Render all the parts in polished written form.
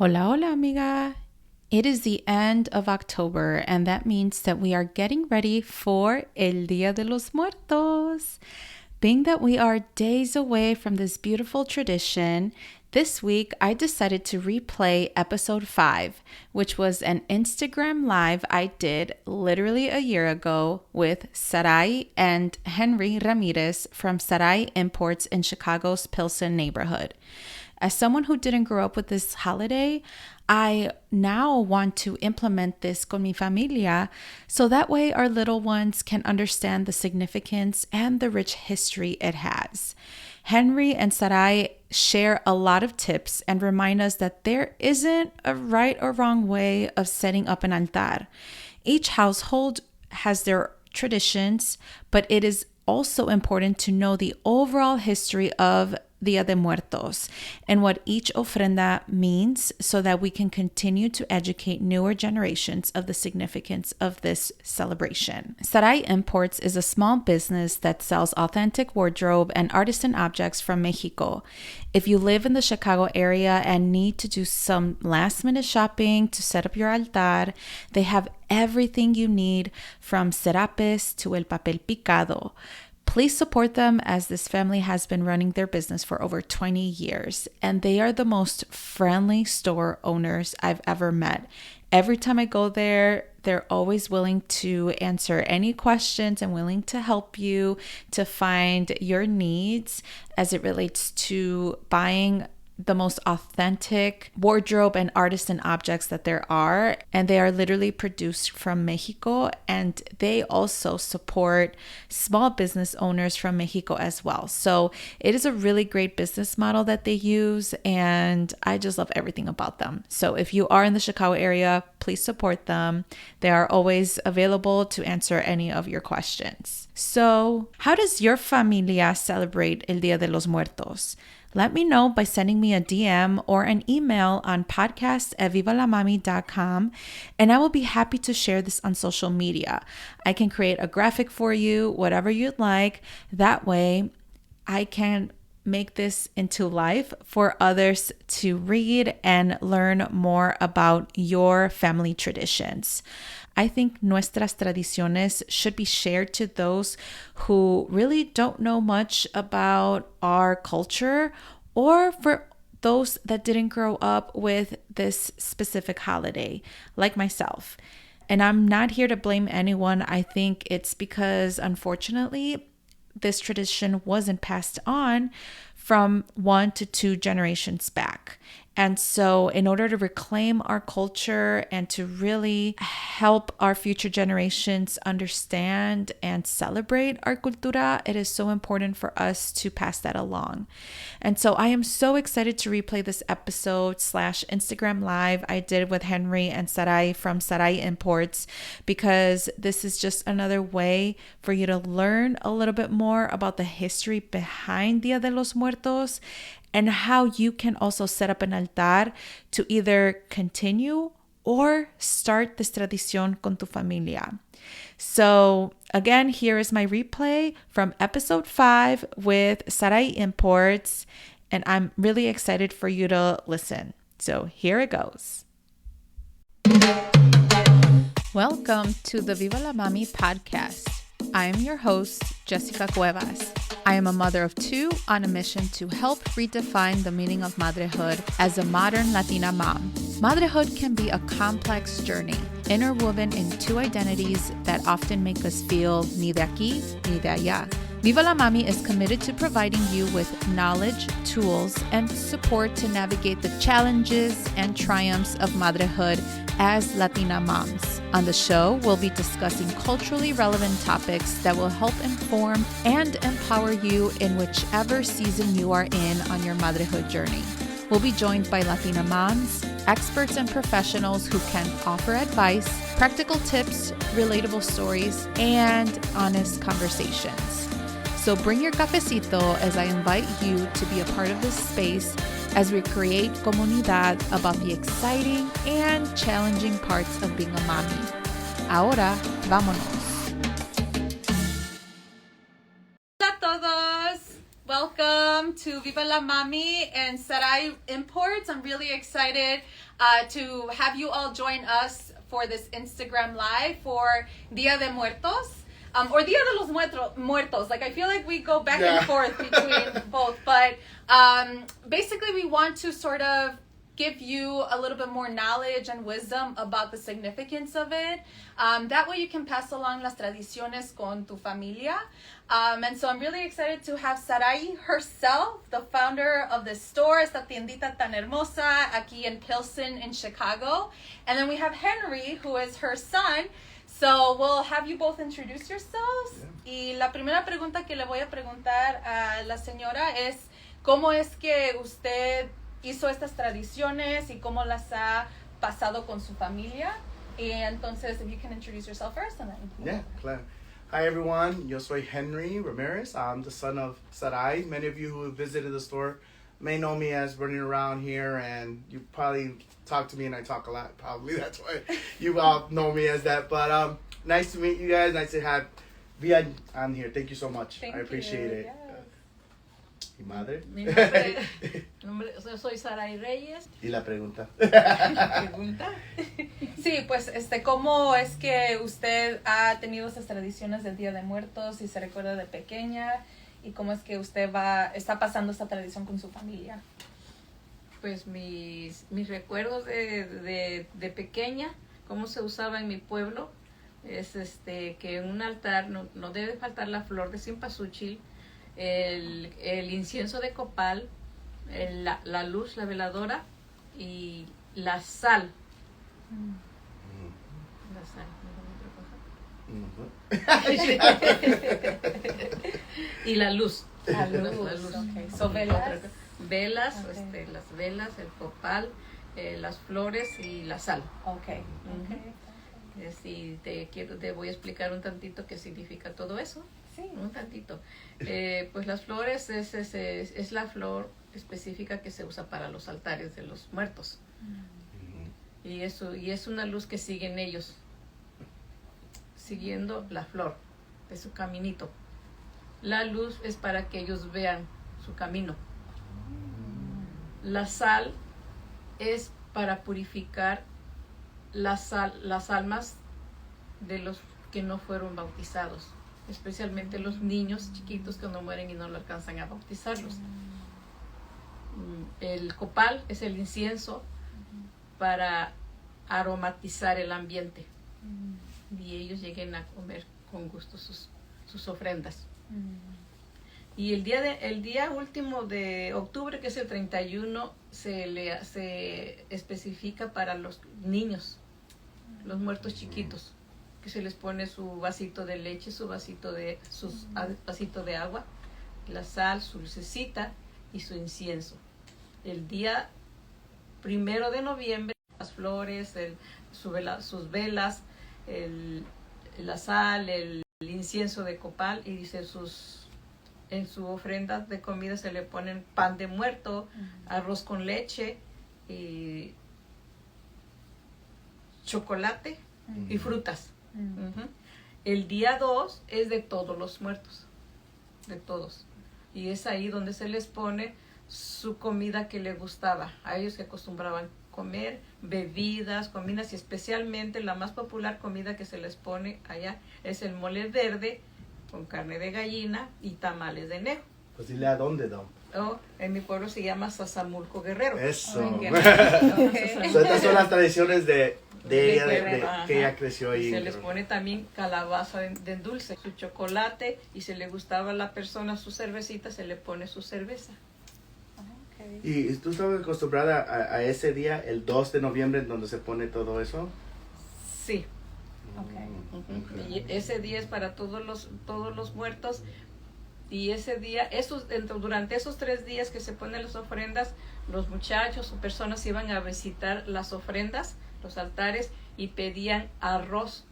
Hola, hola, amiga. It is the end of October, and that means that we are getting ready for El Día de los Muertos. Being that we are days away from this beautiful tradition, this week I decided to replay episode 5, which was an Instagram live I did literally a year ago with Zarai and Henry Ramirez from Zarai Imports in Chicago's Pilsen neighborhood. As someone who didn't grow up with this holiday, I now want to implement this con mi familia so that way our little ones can understand the significance and the rich history it has. Henry and Sarai share a lot of tips and remind us that there isn't a right or wrong way of setting up an altar. Each household has their traditions, but it is also important to know the overall history of Dia de Muertos and what each ofrenda means so that we can continue to educate newer generations of the significance of this celebration. Zarai Imports is a small business that sells authentic wardrobe and artisan objects from Mexico. If you live in the Chicago area and need to do some last-minute shopping to set up your altar, they have everything you need from serapes to el papel picado. Please support them as this family has been running their business for over 20 years and they are the most friendly store owners I've ever met. Every time I go there, they're always willing to answer any questions and willing to help you to find your needs as it relates to buying the most authentic wardrobe and artisan objects that there are, and they are literally produced from Mexico, and they also support small business owners from Mexico as well. So it is a really great business model that they use, and I just love everything about them. So if you are in the Chicago area, please support them. They are always available to answer any of your questions. So how does your familia celebrate El Día de los Muertos? Let me know by sending me a DM or an email on podcast@vivalamami.com, and I will be happy to share this on social media. I can create a graphic for you, whatever you'd like. That way, I can make this into life for others to read and learn more about your family traditions. I think nuestras tradiciones should be shared to those who really don't know much about our culture or for those that didn't grow up with this specific holiday, like myself. And I'm not here to blame anyone. I think it's because, unfortunately, this tradition wasn't passed on from 1 to 2 generations back. And so in order to reclaim our culture and to really help our future generations understand and celebrate our cultura, it is so important for us to pass that along. And so I am so excited to replay this episode / Instagram live I did with Henry and Sarai from Zarai Imports, because this is just another way for you to learn a little bit more about the history behind Dia de los Muertos and how you can also set up an altar to either continue or start this tradición con tu familia. So again, here is my replay from episode 5 with Zarai Imports, and I'm really excited for you to listen. So here it goes. Welcome to the Viva la Mami podcast. I am your host, Jessica Cuevas. I am a mother of 2 on a mission to help redefine the meaning of motherhood as a modern Latina mom. Motherhood can be a complex journey, interwoven in 2 identities that often make us feel ni de aquí ni de allá. Viva la Mami is committed to providing you with knowledge, tools, and support to navigate the challenges and triumphs of motherhood as Latina moms. On the show, we'll be discussing culturally relevant topics that will help inform and empower you in whichever season you are in on your motherhood journey. We'll be joined by Latina moms, experts and professionals who can offer advice, practical tips, relatable stories, and honest conversations. So bring your cafecito as I invite you to be a part of this space as we create comunidad about the exciting and challenging parts of being a mommy. Ahora, vámonos. Hola a todos. Welcome to Viva la Mami and Zarai Imports. I'm really excited to have you all join us for this Instagram Live for Dia de Muertos. Or Dia de los Muertos. Like, I feel like we go back and forth between both. But basically, we want to sort of give you a little bit more knowledge and wisdom about the significance of it. That way you can pass along las tradiciones con tu familia. And so I'm really excited to have Zarai herself, the founder of this store, esta tiendita tan hermosa, aquí in Pilsen in Chicago. And then we have Henry, who is her son. So we'll have you both introduce yourselves. Yeah. Y la primera pregunta que le voy a preguntar a la señora es, ¿cómo es que usted hizo estas tradiciones y cómo las ha pasado con su familia? Y entonces, if you can introduce yourself first. And then yeah, claro. Hi, everyone. Yo soy Henry Ramirez. I'm the son of Zarai. Many of you who have visited the store may know me as running around here, and you probably talk to me, and I talk a lot. Probably that's why you all know me as that. But nice to meet you guys. Nice to have Via on here. Thank you so much. I appreciate it. Yes. ¿Y madre? Mi nombre, soy Zarai Reyes. ¿Y la pregunta? ¿Pregunta? Sí, pues, ¿cómo es que usted ha tenido esas tradiciones del Día de Muertos y se recuerda de pequeña? ¿Y cómo es que usted está pasando esta tradición con su familia? Pues mis recuerdos de pequeña, cómo se usaba en mi pueblo, es que en un altar no debe faltar la flor de cempasúchil, el incienso de copal, la luz, la veladora y la sal. La sal. Y la luz. La luz. Okay. So, velas. Velas, Okay. Las velas, el copal, las flores y la sal. Okay. Sí, te voy a explicar un tantito qué significa todo eso. Sí. Un tantito. Pues las flores es la flor específica que se usa para los altares de los muertos. Y es una luz que siguen ellos, siguiendo la flor de su caminito. La luz es para que ellos vean su camino. La sal es para purificar las almas de los que no fueron bautizados, especialmente los niños chiquitos que no mueren y no lo alcanzan a bautizarlos. El copal es el incienso para aromatizar el ambiente y ellos lleguen a comer con gusto sus ofrendas. Y el día último de octubre, que es el 31, se especifica para los niños, los muertos chiquitos, que se les pone su vasito de leche, su vasito de agua, la sal, su lucecita y su incienso. El día 1 de noviembre, las flores, sus velas, la sal, el incienso de copal, y dice en su ofrenda de comida se le ponen pan de muerto, arroz con leche, y chocolate y frutas. El día 2 es de todos los muertos, de todos. Y es ahí donde se les pone su comida que les gustaba. A ellos que acostumbraban comer bebidas, comidas, y especialmente la más popular comida que se les pone allá es el mole verde con carne de gallina y tamales de nejo. Pues dile a dónde, Don. En mi pueblo se llama Sazamulco Guerrero. Eso. Estas Estas son las tradiciones de ella, que ella creció ahí. Se les pone también calabaza de dulce, su chocolate, y si le gustaba a la persona su cervecita, se le pone su cerveza. ¿Y tú estabas acostumbrada a ese día, el 2 de noviembre, donde se pone todo eso? Sí. Y ese día es para todos los muertos. Y ese día, durante esos 3 días que se ponen las ofrendas, los muchachos o personas iban a visitar las ofrendas, los altares, y pedían arroz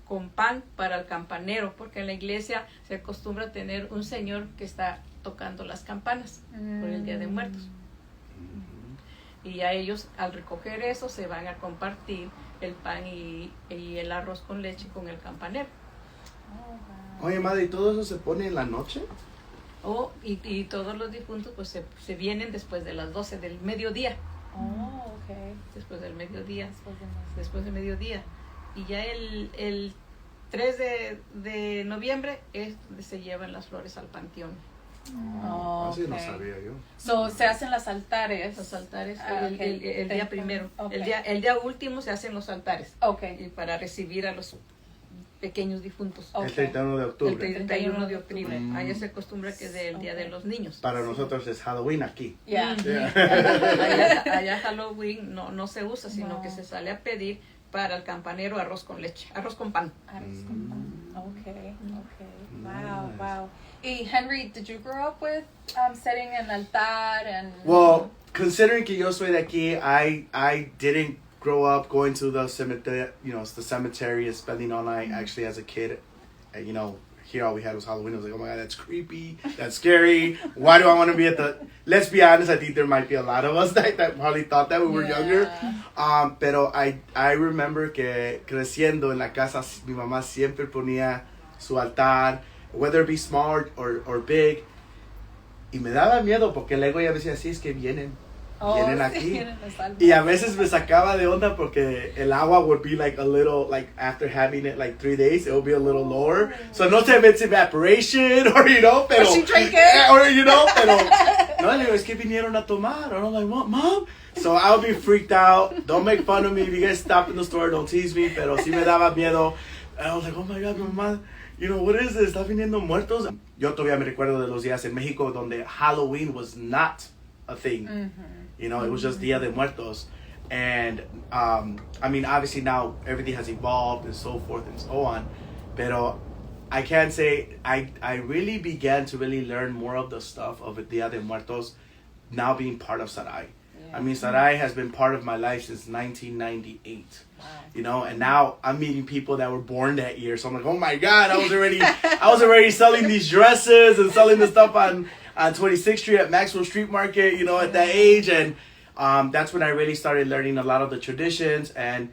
con pan para el campanero, porque en la iglesia se acostumbra a tener un señor que está tocando las campanas por el Día de Muertos. Y a ellos, al recoger eso, se van a compartir el pan y el arroz con leche con el campanero. Oye, madre, ¿y todo eso se pone en la noche? Y todos los difuntos pues se vienen después de las 12 del mediodía. Oh, okay. Después del mediodía. Después del mediodía. Y ya el 3 de noviembre es donde se llevan las flores al panteón. Oh, Así no okay. sabía yo. So, se hacen los altares. Los altares Okay. el día primero. Okay. El día último se hacen los altares. Okay. Y para recibir a los pequeños difuntos. Okay. El 31 de El octubre. 31 de octubre. Mm. Allá se acostumbra que es el Día de los Niños. Para nosotros es Halloween aquí. Yeah. Allá Halloween no se usa, sino Wow. que se sale a pedir para el campanero arroz con leche, arroz con pan. Arroz con pan. Okay. Okay. Wow. Nice. Wow. Y Henry, did you grow up with setting an altar and? Well, considering que yo soy de aquí, I didn't grow up going to the cemetery, the cemetery and spending all night. Actually, as a kid, here all we had was Halloween. I was like, oh my God, that's creepy. That's scary. Why do I want to be at the... Let's be honest, I think there might be a lot of us that probably thought that when we were younger. Pero I remember que creciendo en la casa, mi mamá siempre ponía su altar, whether it be small or big. Y me daba miedo porque luego ella decía, sí, es que vienen aquí. vienen las almas. Y a veces me sacaba de onda porque el agua would be like a little, like after having it like 3 days, it would be a little lower. So no sé if it's evaporation or, pero... Or she drank it. Or, pero... No, le digo, es que vinieron a tomar. And I'm like, what, Mom? So I would be freaked out. Don't make fun of me. If you guys stop in the store, don't tease me. Pero sí me daba miedo. And I was like, oh my God, mamá, what is this? ¿Está viniendo muertos? Yo todavía me recuerdo de los días en México donde Halloween was not a thing. Mm-hmm. It was just Dia de Muertos. And, obviously now everything has evolved and so forth and so on. Pero I can say I really began to really learn more of the stuff of Dia de Muertos now being part of Zarai. Yeah. Zarai has been part of my life since 1998. Wow. And now I'm meeting people that were born that year. So I'm like, oh my God, I was already selling these dresses and selling the stuff on 26th Street at Maxwell Street Market, at that age. And that's when I really started learning a lot of the traditions and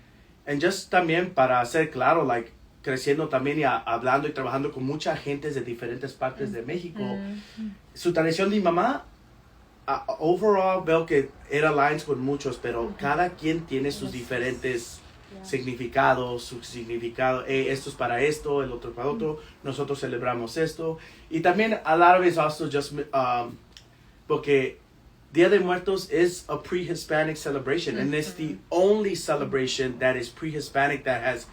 just también para ser claro, like creciendo también y hablando y trabajando con mucha gente de diferentes partes de México. Su tradición de mi mamá, overall veo que it aligns con muchos, pero cada quien tiene sus diferentes significados, su significado, esto es para esto, el otro para otro, nosotros celebramos esto. Y también a lot of it's also just porque Dia de Muertos is a pre-Hispanic celebration, and it's the only celebration that is pre-Hispanic that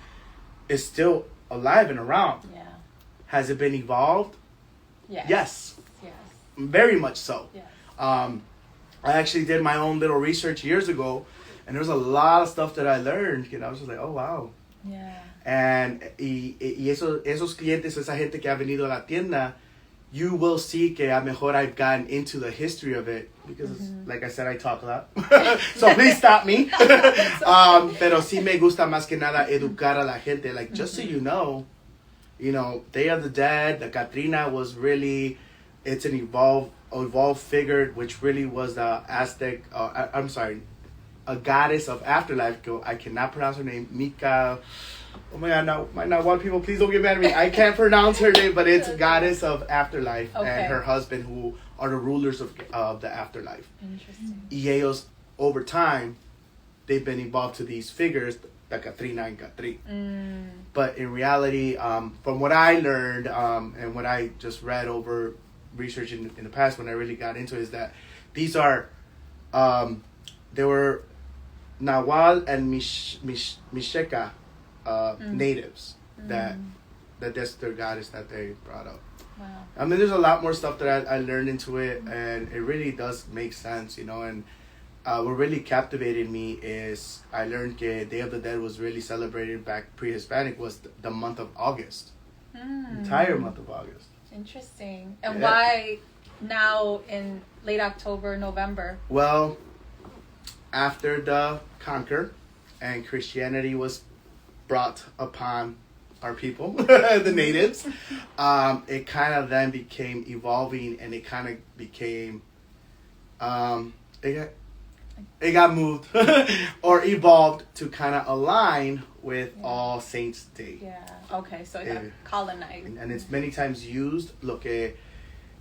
is still alive and around. Yeah. Has it been evolved? Yes. Yes. Very much so. Yes. I actually did my own little research years ago, and there's a lot of stuff that I learned, I was just like, oh, wow. Yeah. And esos clientes, esa gente que ha venido a la tienda, you will see que a mejor I've gotten into the history of it, because like I said, I talk a lot. So please stop me. Pero sí me gusta más que nada educar a la gente. Like, just so you know, Day of the Dead, the Catrina was really, it's an evolved figure, which really was the Aztec, a goddess of afterlife. I cannot pronounce her name. Mika. Oh my God, now a lot of people, please don't get mad at me. I can't pronounce her name, but it's goddess of afterlife and her husband, who are the rulers of the afterlife. Interesting. Y ellos, over time, they've been evolved to these figures, the Catrina and Catri. But in reality, from what I learned and what I just read over research in the past, when I really got into it, is that these are, they were Nahual and Mixteca natives that's their goddess that they brought up. Wow. There's a lot more stuff that I learned into it, and it really does make sense, and what really captivated me is I learned that Day of the Dead was really celebrated back pre-Hispanic was the month of August. Entire month of August. Interesting. And why now in late October, November? Well, after the conquer and Christianity was brought upon our people, the natives, it kind of then became evolving, and it kind of became, it got moved or evolved to kind of align with All Saints Day. Yeah. Okay, so it got colonized. And it's many times used. Lo que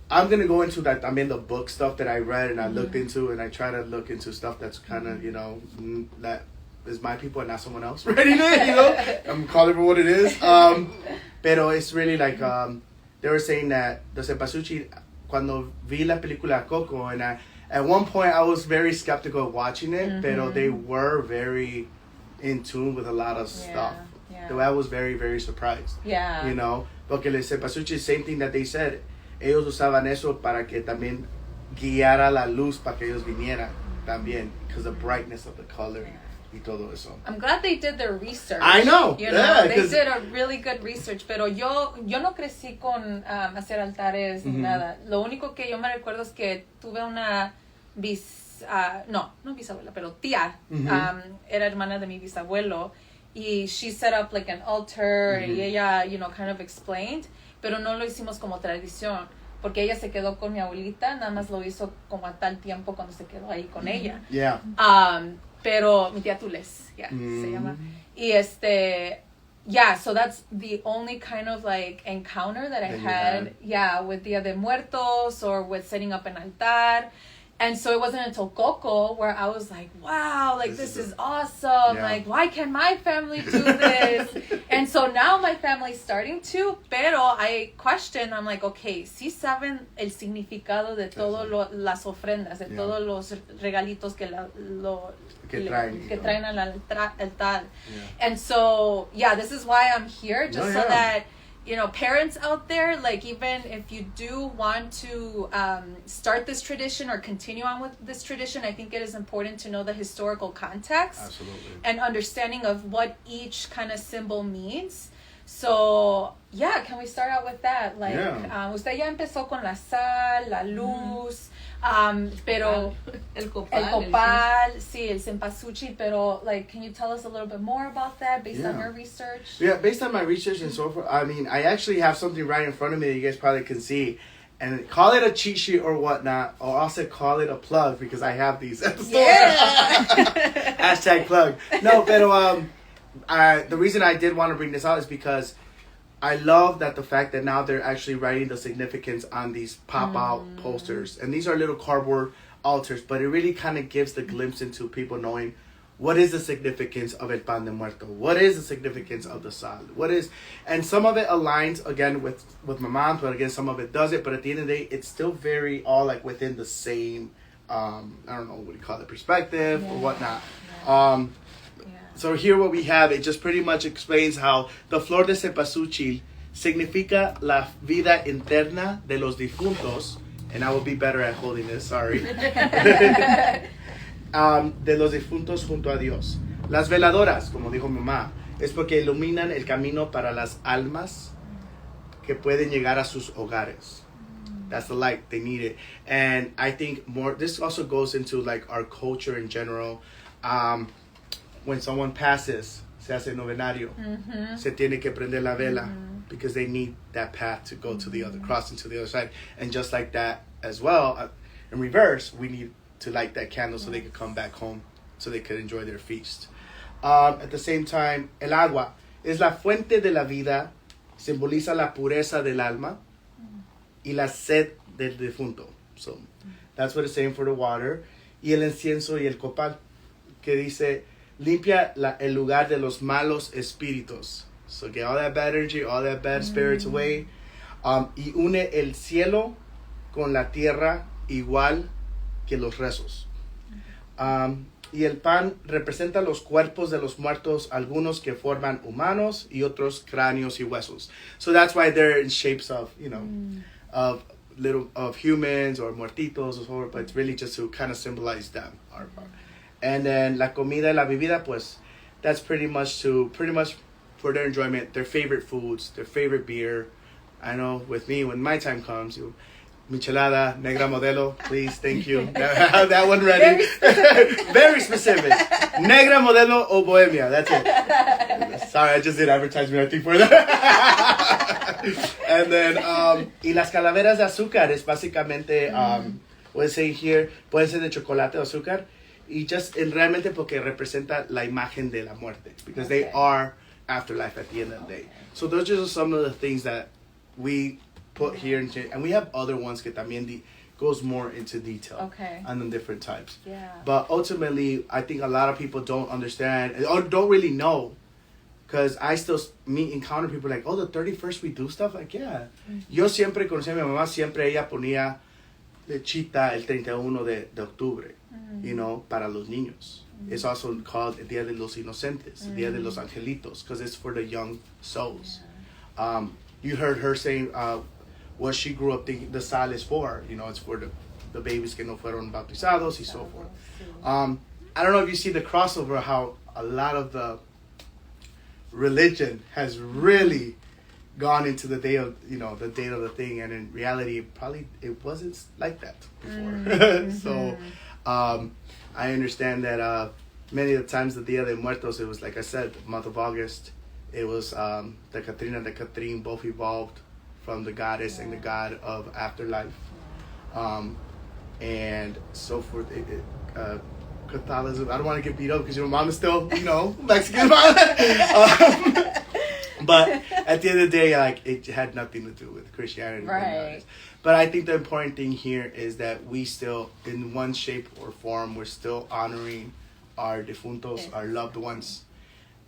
I'm gonna go into that. I mean, the book stuff that I read and I looked into, and I try to look into stuff that's kind of, you know, that is my people and not someone else writing it. You know, I'm calling it for what it is. Pero it's really like they were saying that the cempasúchil. Cuando vi la película Coco, and at one point I was very skeptical of watching it, pero they were very in tune with a lot of stuff. Yeah. So I was very, very surprised. Yeah. You know, porque el cempasúchil, same thing that they said, ellos usaban eso para que también guiara la luz para que ellos vinieran también, because the brightness of the color y todo eso. I'm glad they did their research. I know. You know, they did a really good research, pero yo no crecí con hacer altares ni nada. Lo único que yo me recuerdo es que tuve una no bisabuela, pero tía, era hermana de mi bisabuelo, y she set up like an altar, y ella, you know, kind of explained, pero no lo hicimos como tradición, porque ella se quedó con mi abuelita, nada más lo hizo como a tal tiempo cuando se quedó ahí con ella. Yeah. Pero mi tía Tules, se llama. Y so that's the only kind of like encounter that I had, with Dia de Muertos or with setting up an altar. And so it wasn't until Coco where I was like, wow, like this is awesome. Yeah. Like, why can my family do this? And so now my family's starting to, pero I question, I'm like, okay, sí saben el significado de todas las ofrendas, de todos los regalitos que traen al altar. Yeah. And so, this is why I'm here, just so that, you know, parents out there, like, even if you do want to start this tradition or continue on with this tradition, I think it is important to know the historical context. Absolutely. And understanding of what each kind of symbol means. So, can we start out with that? Like, usted ya empezó con la sal, la luz, pero el copal, sí, el cempasúchil, pero, like, can you tell us a little bit more about that based on your research? Yeah, based on my research and so forth, I mean, I actually have something right in front of me that you guys probably can see. And call it a cheat sheet or whatnot, or also call it a plug, because I have these at the store. Hashtag plug. No, pero the reason I did want to bring this out is because I love that the fact that now they're actually writing the significance on these pop-out posters. And these are little cardboard altars, but it really kind of gives the glimpse into people knowing what is the significance of el pan de muerto? What is the significance of the sal? And some of it aligns, again, with my mom, but again, some of it doesn't. But at the end of the day, it's still very all like within the same, I don't know, what do you call it, perspective or whatnot. So here what we have, it just pretty much explains how the flor de cempasúchil significa la vida interna de los difuntos, and I will be better at holding this, sorry. De los difuntos junto a Dios. Las veladoras, como dijo mamá, es porque iluminan el camino para las almas que pueden llegar a sus hogares. That's the light, they need it. And I think this also goes into like our culture in general. When someone passes, se hace novenario, se tiene que prender la vela, because they need that path to go to the other, crossing to the other side. And just like that as well, in reverse, we need to light that candle so they could come back home, so they could enjoy their feast. At the same time, el agua es la fuente de la vida, simboliza la pureza del alma y la sed del difunto. So that's what it's saying for the water. Y el incienso y el copal, que dice, limpia el lugar de los malos espíritus. So get all that bad energy, all that bad spirits away. Y une el cielo con la tierra igual que los rezos. Y el pan representa los cuerpos de los muertos, algunos que forman humanos y otros cráneos y huesos. So that's why they're in shapes of, you know, of humans or muertitos or whatever, but it's really just to kind of symbolize them. And then la comida y la bebida, pues, that's pretty much for their enjoyment, their favorite foods, their favorite beer. I know with me, when my time comes, michelada, negra modelo, please, thank you. Have that one ready. Very specific. Negra modelo o bohemia, that's it. Sorry, I just did advertisement, I think, for that. And then, y las calaveras de azúcar es básicamente, pueden ser here, pueden ser de chocolate o azúcar. Y just realmente porque representa la imagen de la muerte, because they are afterlife at the end of the day. So those are just some of the things that we put here, and we have other ones que también goes more into detail on the different types. Yeah. But ultimately, I think a lot of people don't understand or don't really know, because I still encounter people like, oh, the 31st we do stuff, like, yeah. Yo siempre conocí a mi mamá, siempre ella ponía lechita el 31 de octubre, you know, para los niños. It's also called el Día de los Inocentes, el Día de los Angelitos, because it's for the young souls. You heard her saying what she grew up thinking the sal is for, you know, it's for the babies que no fueron bautizados y so forth. I don't know if you see the crossover, how a lot of the religion has really gone into the day of, you know, the date of the thing, and in reality probably it wasn't like that before. So I understand that many of the times the Dia de Muertos, it was, like I said, the month of August, it was the Catrina and the Catherine both evolved from the goddess and the god of afterlife, and so forth. Catholicism, I don't want to get beat up because your mom is still, you know, Mexican mom. But at the end of the day, like, it had nothing to do with Christianity. Right. But I think the important thing here is that we still, in one shape or form, we're still honoring our defuntos, our loved ones.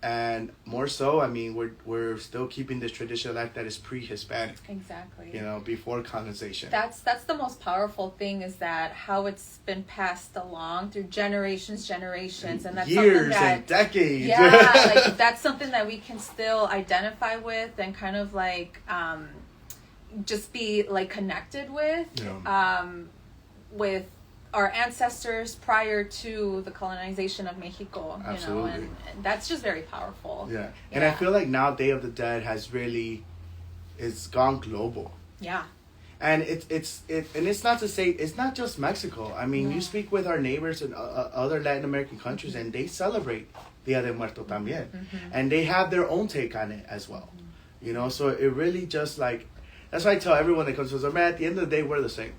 And more so, I mean, we're still keeping this tradition alive that is pre-Hispanic. Exactly. You know, before colonization. That's the most powerful thing, is that how it's been passed along through generations, and that's years something that, and decades. Yeah, like, that's something that we can still identify with and kind of like just be like connected with, with our ancestors prior to the colonization of Mexico. Absolutely. You know, and that's just very powerful. Yeah. And I feel like now Day of the Dead has really, it's gone global. Yeah. And it's not to say, it's not just Mexico. I mean, you speak with our neighbors in other Latin American countries, and they celebrate Dia de Muertos también. And they have their own take on it as well. You know, so it really just like, that's why I tell everyone that comes to us, man, at the end of the day, we're the same.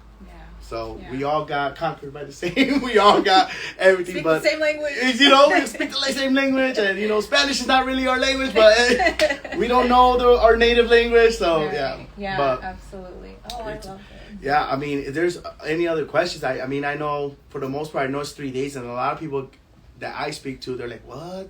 So we all got conquered by the same. We all got everything, speak but the same language. You know, we speak the same language, and you know, Spanish is not really our language, but we don't know our native language. So yeah, but, absolutely. Oh, I love it. Yeah, I mean, if there's any other questions, I mean, I know for the most part, I know it's 3 days, and a lot of people that I speak to, they're like, what?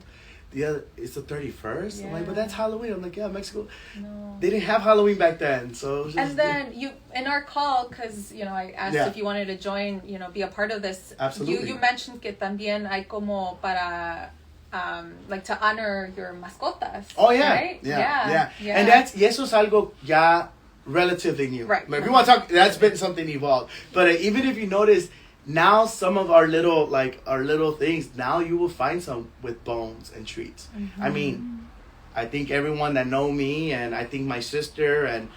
It's the 31st? I'm like, but that's Halloween. I'm like, yeah, Mexico. No. They didn't have Halloween back then, so. It was just, and then you, in our call, because, you know, I asked if you wanted to join, you know, be a part of this. Absolutely. You mentioned que también hay como para, like, to honor your mascotas. Oh, yeah. Right? Yeah. And y eso es algo ya relatively new. Right. If you want to talk, that's been something evolved. But even if you notice, now some of our little things, now you will find some with bones and treats. I mean, I think everyone that know me, and I think my sister and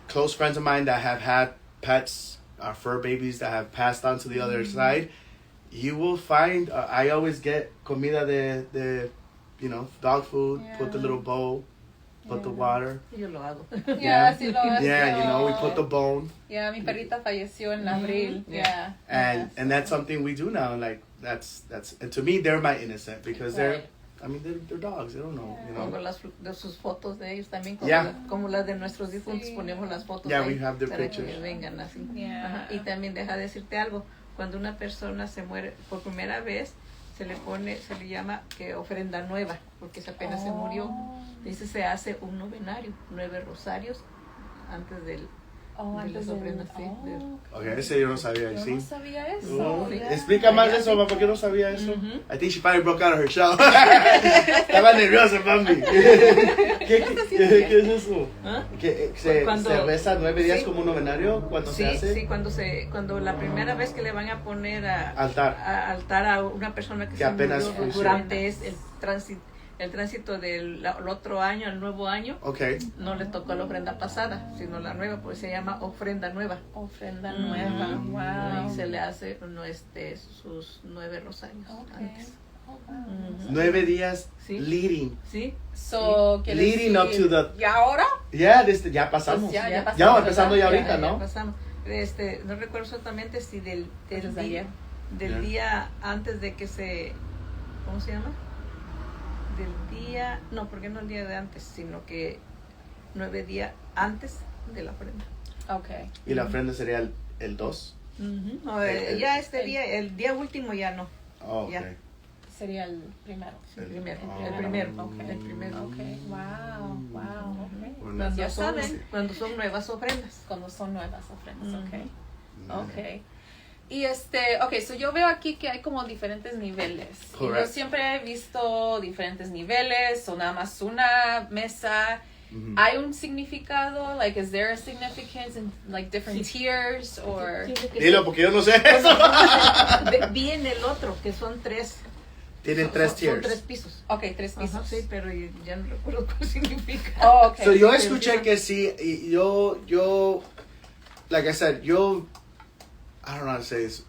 close friends of mine that have had pets, fur babies that have passed on to the other side, you will find, I always get comida de you know, dog food, put the little bowl, put the water. Yo lo hago. Yeah, sí lo hago. Yeah, you know, we put the bone. Yeah, mi perrita falleció en abril. Yeah. And that's something we do now. Like that's and to me they're my innocent, because they're dogs. They don't know, you know. Pongo de sus fotos de ellos también, como las de nuestros difuntos, ponemos las fotos. Yeah, ahí we have their para pictures. que vengan así. Yeah. Y también deja decirte algo, cuando una persona se muere por primera vez, se le llama que ofrenda nueva, porque apenas se murió. Dice, se hace un novenario, 9 rosarios antes de las ofrendas. Okay, ese yo no sabía. Yo ¿sí? no sabía eso. Explica más de eso, mamá, porque no sabía eso. I think she finally broke out of her shell. Estaba nerviosa, mami. ¿Qué es eso? ¿Que se reza 9 días como un novenario cuando se hace? Sí, cuando la primera vez que le van a poner altar a una persona que se apenas murió durante el tránsito del otro año al nuevo año, no le tocó la ofrenda pasada, sino la nueva, pues se llama ofrenda nueva. Ofrenda nueva, wow. Y se le hace sus 9 rosarios antes. 9 días leading. Sí. So, leading up to the. ¿Y ahora? Yeah, ya pasamos. Pues ya vamos empezando ya ahorita, ya ¿no? Pasamos. No recuerdo exactamente si del día antes de que se, ¿cómo se llama? Del día, no, porque no el día de antes, sino que 9 días antes de la ofrenda. Okay. Y la ofrenda sería el 2. No, ya este día, el día último ya no. Oh, okay. Ya. Sería el primero. El primero. Okay. El primero. Okay. Wow. Okay. Bueno, Ya saben. Cuando son nuevas ofrendas. Cuando son nuevas ofrendas. Okay. no. Okay. Y okay, so yo veo aquí que hay como diferentes niveles. Y yo siempre he visto diferentes niveles, o nada más una mesa. ¿Hay un significado? Like, is there a significance in like different tiers or? Dilo, porque yo no sé eso. Vi en el otro que son 3. Tienen 3 tiers. Son 3 pisos. Okay, 3 pisos. Ajá, sí, pero ya no recuerdo cuál significa. Oh, okay. So, yo escuché que sí, y yo, like I said, I don't know how to say this.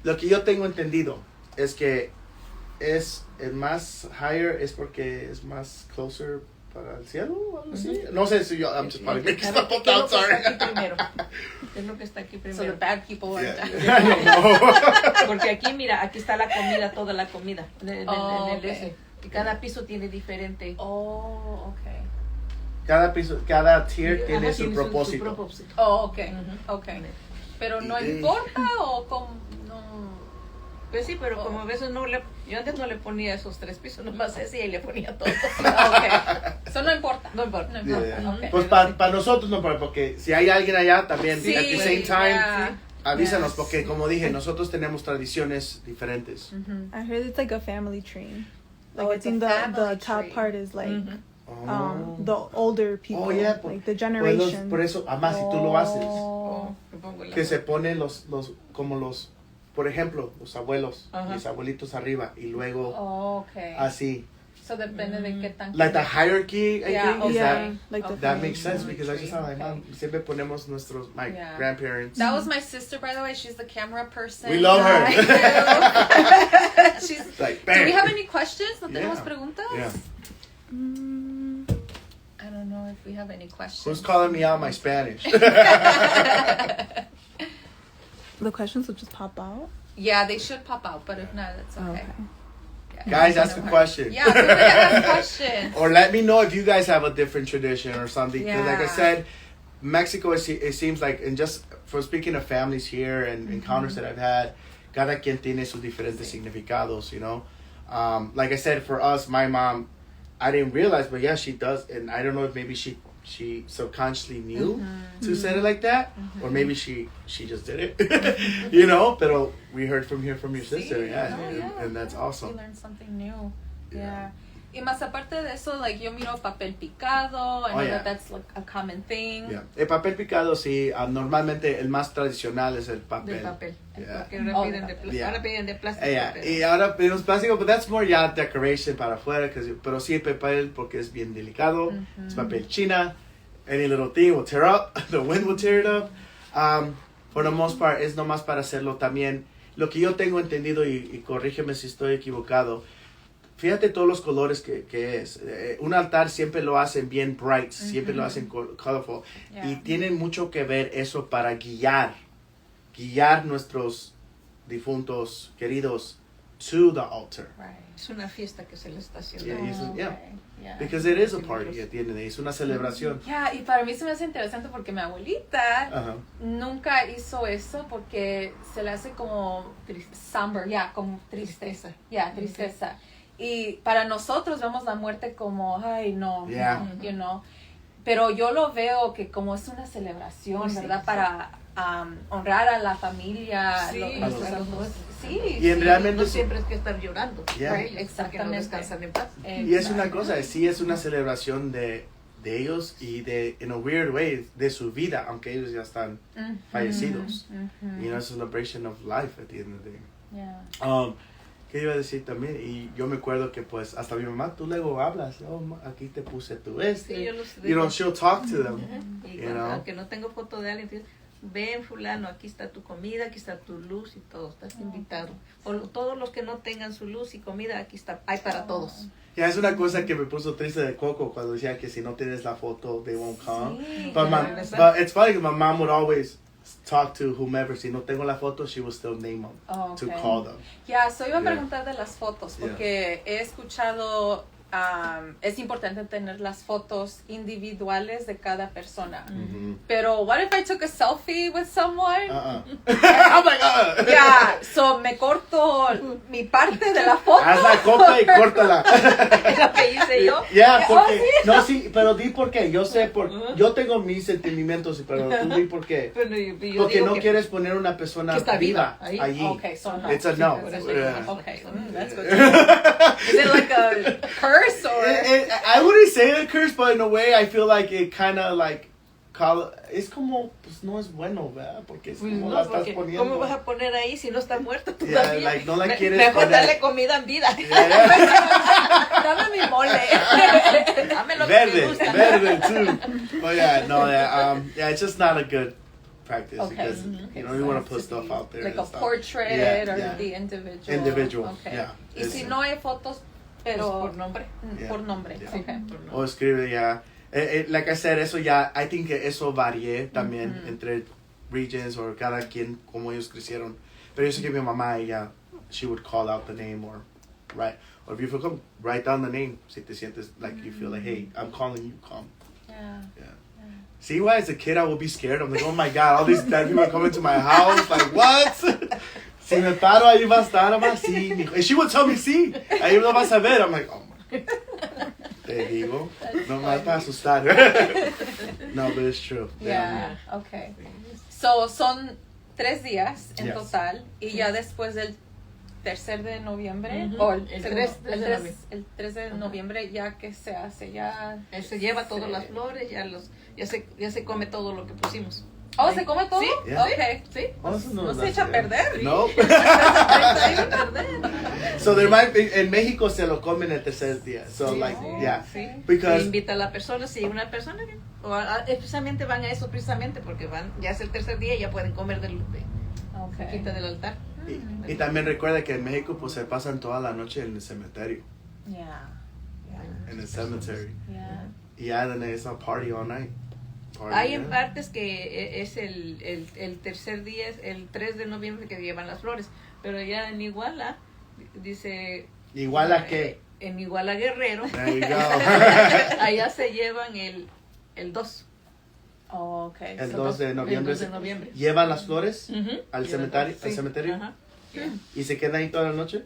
Lo que yo tengo entendido es que es el más higher es porque es más closer para el cielo o algo así. No sé si yo, I'm just probably making stuff up now, sorry. ¿Qué es lo que está aquí primero? So the bad people are I don't know. Porque aquí, mira, aquí está la comida, toda la comida. En el okay. ese. Y cada piso tiene diferente. Oh, okay. Cada tier tiene su Su propósito. propósito. Oh, okay. Okay. Pero no importa o como no. Pues sí, pero como a veces yo antes no le ponía esos 3 pisos, nomás ese y le ponía todo. Okay. Eso no importa. No importa. No importa. Yeah. Okay. Pues para nosotros no importa, porque si hay alguien allá también, Sí, at the same time, yeah. avísanos, Yes. porque como dije, nosotros tenemos tradiciones diferentes. I heard it's like a family tree. Like Oh, I it's a think family the top tree. part is like Oh. the older people, Oh, yeah, like the Pues generation. por eso, además, si tú lo haces, Oh. Me pongo la- que se ponen por ejemplo, los abuelos, Ajá. mis abuelitos arriba, y luego Oh, okay. así. So depende de qué tan. Like the hierarchy, I Yeah, think, okay. is Yeah, like the Okay. that family makes sense, tree. because I just saw my mom, siempre ponemos my Yeah. grandparents. That was my sister, by the way. She's the camera person. We love her. She's. Like, Do we bam. have any questions? ¿No tenemos Yeah. preguntas? Yeah. I don't know if we have any questions. Who's calling me out my Spanish? The questions will just pop out. Yeah, they should pop out, but if not, it's okay. Yeah. Guys, ask a question. Yeah, feel free to ask questions. Or let me know if you guys have a different tradition or something. Because like I Yeah. said, Mexico, it seems like, and just for speaking of families here and encounters that I've had, cada quien tiene sus diferentes significados, you know. Like I said, for us, my mom, I didn't realize, but yeah, she does. And I don't know if maybe she subconsciously knew to say it like that, or maybe she just did it, you know. But we heard from your sister, yeah, No, and that's You awesome. learned something new. Yeah. Yeah. Y más aparte de eso, like, yo miro papel picado. I know yeah. that that's like a common thing. Yeah. El papel picado, sí, normalmente el más tradicional es el papel. De papel. Yeah. Porque ahora piden de plástico. Yeah. Ahora piden de plástico. Yeah. pero- Y ahora pedimos plástico, but that's more ya decoration para afuera, pero sí el papel porque es bien delicado, es papel china, any little thing will tear up, the wind will tear it up. For the most part, es nomás para hacerlo también. Lo que yo tengo entendido, y corrígeme si estoy equivocado, fíjate todos los colores que es. Un altar siempre lo hacen bien bright, siempre lo hacen colorful. Yeah. Y tiene mucho que ver eso para guiar nuestros difuntos queridos to the altar. Right. Es una fiesta que se le está haciendo. Yeah, yeah. Okay. Yeah. Because it is a party at the end of the day. Es una celebración. Yeah, y para mí se me hace interesante porque mi abuelita Ajá. nunca hizo eso porque se le hace como somber, yeah, como tristeza, yeah, tristeza. Y para nosotros vemos la muerte como, ay, no, Yeah. no, you know. Pero yo lo veo que como es una celebración, Sí, ¿verdad? sí. Para honrar a la familia. Sí, nuestros claro. amigos. Sí, Y en sí. realmente No siempre es que estar llorando. Yeah. Para ellos, porque no Exactamente. descansan en paz. Y es una cosa, sí es una celebración de ellos y in a weird way, de su vida, aunque ellos ya están fallecidos. You know, it's a celebration of life at the end of the day. Yeah. ¿Qué iba a decir también? Y yo me acuerdo que pues hasta mi mamá, tú luego hablas, oh, aquí te puse tu Sí, yo los you know, she'll talk to them. Y You cuando, know? aunque no tengo foto de alguien, te dice, ven fulano, aquí está tu comida, aquí está tu luz y todo, estás invitado. O todos los que no tengan su luz y comida, aquí está, hay para todos. Ya es una cosa que me puso triste de Coco cuando decía que si no tienes la foto, they won't come. Sí. But, but it's funny because my mom would always talk to whomever. Si no tengo la foto, she will still name them Oh, to okay. call them. Ya, so iba a Yeah. preguntar de las fotos, porque he escuchado es importante tener las fotos individuales de cada persona. Mm-hmm. Pero what if I took a selfie with someone? I'm like, Yeah, so me corto mi parte de la foto. Haz la copa y córtala. Es lo que hice yo. Yeah, porque, ¿sí? no, sí, pero di por qué. Yo sé yo tengo mis sentimientos, pero tú di por qué. Pero yo Porque digo no que- quieres poner una persona que está viva viva ahí. allí. Okay, so no. It's a no. Por eso Yeah. Okay, that's good. Is it like a curse or? I wouldn't say a curse, but in a way, I feel like it kind of like es como, pues no es bueno, ¿verdad? Porque es como la No, estás porque poniendo. ¿cómo vas a poner ahí si no está muerto Yeah, todavía? like, no la quieres Mejor poner. darle comida en vida. Dame mi mole. Dame lo que me Verde, gusta. verde too. But yeah, no, yeah, it's just not a good practice Okay. because you know you want to put Has to stuff be out there. Like and a stuff. portrait Yeah, or yeah. the individual. Individual, Okay. yeah. Y si It's- no hay fotos, pero Por nombre. Yeah. por nombre. Yeah. Okay. Por nombre. O escribe ya. Like I said, eso ya, I think que eso varíe también entre regions o cada quien como ellos crecieron. Pero yo sé que mi mamá, ella, she would call out the name or write, or if you feel come, write down the name. Si te sientes like you feel like, hey, I'm calling you, come. Yeah. See why as a kid I would be scared. I'm like, oh my god, all these dead people are coming to my house. Like, what? Si me paro ahí va a estar, mamá, sí. mijo. And she would tell me, sí, ahí lo vas a ver. I'm like, oh my. Te digo, no me vas a asustar. No, but it's true. Yeah. Okay. So son 3 días en Yes. total y ya después del 3 de noviembre Ujú. o El 3 de noviembre. el 3 de noviembre ya que se hace ya. Él se lleva todas las flores, ya se come todo lo que pusimos. Oh, ¿se come todo? Sí. Yeah. Okay. Sí. Oh, eso No se that's echa a good. perder. No. Está ahí a perder. So there might be, en México se lo comen el tercer día. So Sí, like, sí, yeah. sí. Because- Se invita a la persona, si una persona que- precisamente van a eso precisamente porque van, ya es el tercer día y ya pueden comer de Okay. quita del altar. Y también recuerda que en México pues se pasan toda la noche en el cementerio. Yeah. In the cemetery. Yeah. Yeah, then it's a party all night. Party, Hay yeah. en partes que es el tercer día, es el 3 de noviembre que llevan las flores, pero ya en Iguala, dice... Igual a que. En Iguala Guerrero, There you go. allá se llevan el 2. Oh, okay. El So 2 de noviembre. El 2 de noviembre. Llevan las flores Ujú. al Y cementerio. sí. Al cementerio. Ajá. Y se quedan ahí toda la noche.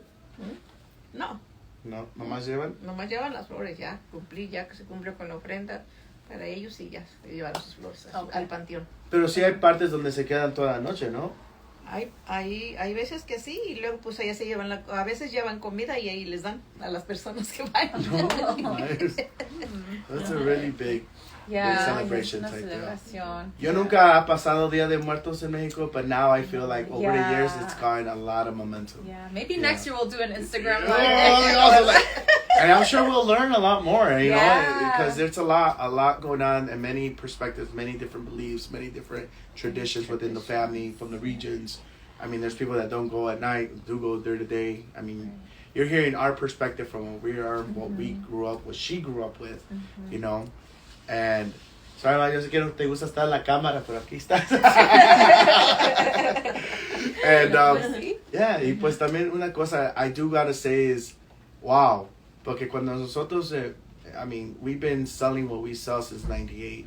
No, No, nomás llevan. nomás llevan las flores, ya cumplí, ya que se cumplió con la ofrenda para ellos y ya se llevaron sus flores Ok. al panteón. Pero sí hay partes donde se quedan toda la noche, ¿no? Hay veces que sí, y luego pues allá se llevan, a veces llevan comida y ahí les dan a las personas que vayan. No, nice. That's a really big. Yeah, Big celebration es una type deal. celebración. Yo nunca ha pasado Día de Muertos en México, but now I feel like over the years Yeah. it's gotten a lot of momentum. Yeah, maybe Yeah. next year we'll do an Instagram Oh, live. also, like, and I'm sure we'll learn a lot more, you know, Yeah. because there's a lot going on and many perspectives, many different beliefs, many different traditions within the family from the regions. I mean, there's people that don't go at night, do go during the day. I mean, you're hearing our perspective from what we are, what we grew up, what she grew up with, you know, and so yo sé que no te gusta estar en la cámara, pero aquí estás. And yeah, y pues también una cosa I do gotta say is, wow, porque cuando nosotros, I mean, we've been selling what we sell since '98,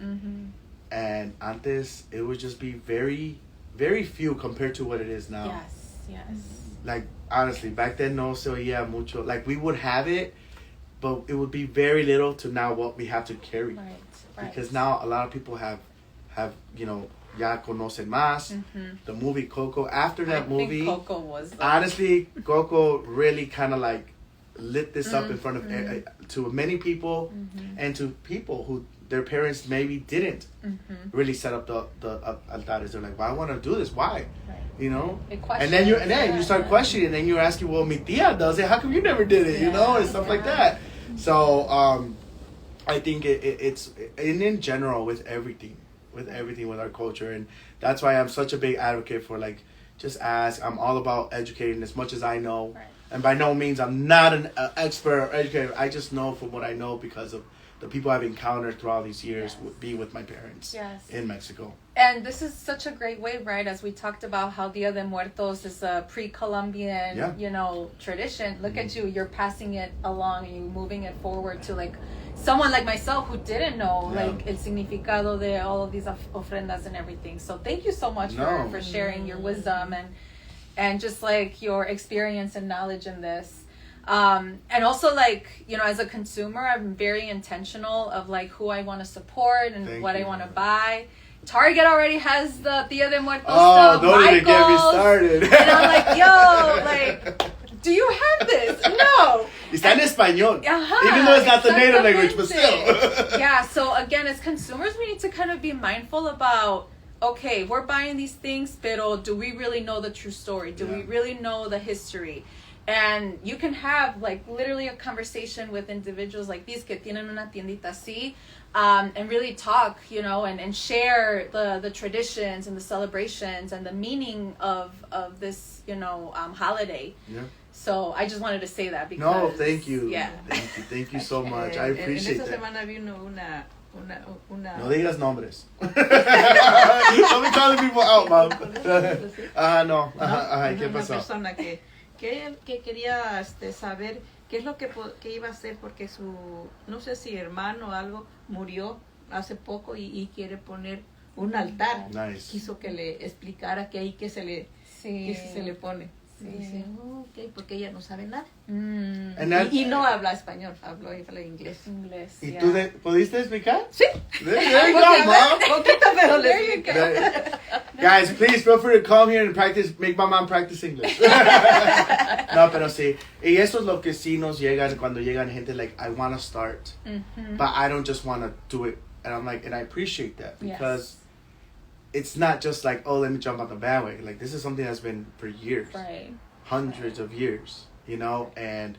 and antes it would just be very, very few compared to what it is now. Yes. Like honestly, back then no se oía mucho. Like we would have it, but it would be very little to now what we have to carry. Right. Because now a lot of people have you know, ya conocen más. The movie Coco. After that movie, I think Coco was the honestly, Coco really kind of like lit this up in front of to many people and to people who their parents maybe didn't really set up the altares. They're like, well, I want to do this. Why? Right. You know? They And then you start questioning, and then you're asking, well, mi tía does it. How come you never did it? You know, and stuff like that. So I think it's in general with everything with our culture, and that's why I'm such a big advocate for like just ask. I'm all about educating as much as I know, And by no means, I'm not an expert or educator. I just know from what I know because of the people I've encountered throughout these years would be with my parents in Mexico. And this is such a great way, right? As we talked about how Dia de Muertos is a pre-Columbian, you know, tradition. Look at you, you're passing it along and you're moving it forward to like someone like myself who didn't know like el significado de all of these ofrendas and everything. So thank you so much for sharing your wisdom and just like your experience and knowledge in this. And also like, you know, as a consumer, I'm very intentional of like who I want to support and what I want to buy. Target already has the Dia de Muertos stuff. Don't even get me started. And I'm like, yo, like, do you have this? No. Está en español. Even though it's not the native language, but still. Yeah, so again, as consumers, we need to kind of be mindful about, okay, we're buying these things, pero do we really know the true story? Do we really know the history? And you can have like literally a conversation with individuals like these que tienen una tiendita así, and really talk, you know, and share the traditions and the celebrations and the meaning of this, you know, holiday. Yeah. So I just wanted to say that because... No, thank you. Yeah. Thank you so much. I appreciate that. En esta semana vino una... No digas nombres. Don't be calling people out, Mom. No. ¿Qué pasó? Una persona que quería saber qué es lo que iba a hacer porque su, no sé si hermano o algo, murió hace poco y quiere poner un altar. Nice. Quiso que le explicara que ahí que se le pone. Sí. Dice, okay, porque ella no sabe nada. Y no habla español, habla inglés. ¿Y tú pudiste explicar? Sí. There you go, Mom. Poquito, pero le expliqué. Guys, please feel free to come here and practice, make my mom practice English. No, pero sí. Y eso es lo que sí nos llegan cuando llegan gente like, I want to start, but I don't just want to do it. And I'm like, and I appreciate that because it's not just like, oh, let me jump on the bandwagon. Like, this is something that's been for years. Right. Hundreds of years, you know? And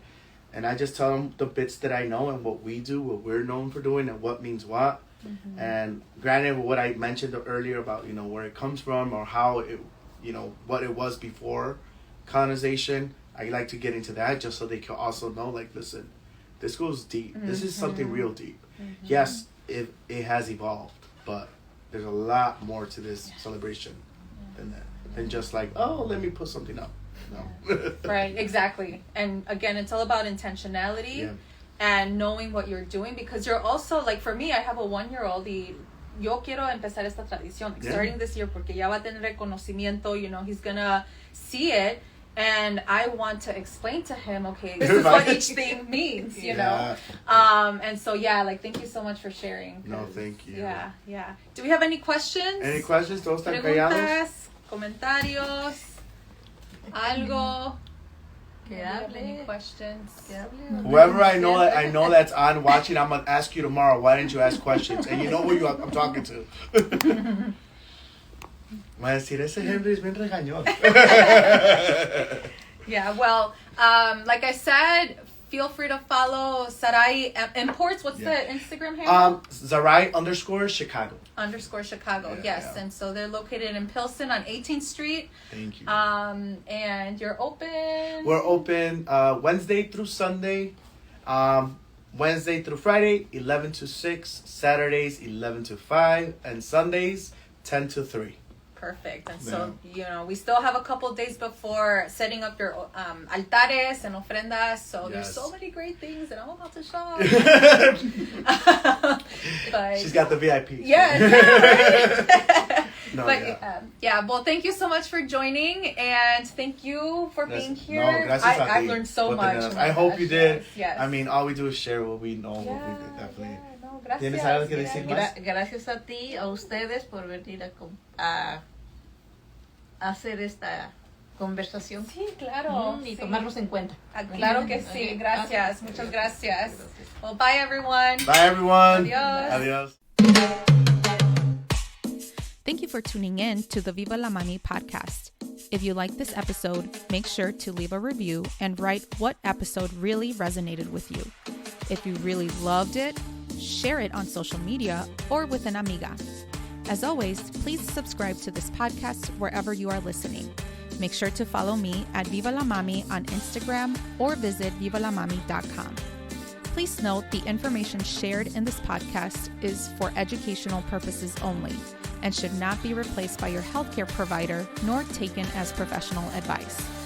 I just tell them the bits that I know and what we do, what we're known for doing, and what means what. And granted, what I mentioned earlier about, you know, where it comes from or how it, you know, what it was before colonization, I like to get into that just so they can also know, like, listen, this goes deep. This is something real deep. Yes, it has evolved, but there's a lot more to this celebration than that. Than just like, oh, let me put something up. No. Right, exactly. And again, it's all about intentionality and knowing what you're doing because you're also, like for me, I have a 1-year-old y yo quiero empezar esta tradición starting this year porque ya va a tener reconocimiento, you know, he's gonna see it. And I want to explain to him, okay, this is what each thing means, you know? And so, like, thank you so much for sharing. No, thank you. Yeah. Do we have any questions? Any questions? ¿Todos están Preguntas, callados? Comentarios, algo. Que hable. Any questions? Que hable. Whoever I know that's on watching, I'm going to ask you tomorrow, why didn't you ask questions? And you know who I'm talking to. Voy a decir, ese Henry es bien regañón. Yeah, well, like I said, feel free to follow Zarai Imports. What's the Instagram handle? Zarai _Chicago. _Chicago, yes. And so they're located in Pilsen on 18th Street. Thank you. And you're open? We're open Wednesday through Sunday. Wednesday through Friday, 11 to 6. Saturdays, 11 to 5. And Sundays, 10 to 3. Perfect. And so, you know, we still have a couple days before setting up your altares and ofrendas. So there's so many great things that I'm about to show. But, she's got the VIP. Yeah, right? Well, thank you so much for joining. And thank you for being here. I've learned so much. I hope you did. Yes. I mean, all we do is share what we know. What we did, definitely. Gracias. ¿Tienes algo que decir más? Gracias a ti, a ustedes por venir a hacer esta conversación. Sí, claro. Y tomarnos en cuenta. Claro que sí. Gracias. Muchas gracias. Well, bye everyone. Bye everyone. Adios. Thank you for tuning in to the Viva la Mami podcast. If you like this episode, make sure to leave a review and write what episode really resonated with you. If you really loved it, share it on social media or with an amiga. As always, please subscribe to this podcast wherever you are listening. Make sure to follow me at Viva la Mami on Instagram or visit vivalamami.com. Please note the information shared in this podcast is for educational purposes only and should not be replaced by your healthcare provider nor taken as professional advice.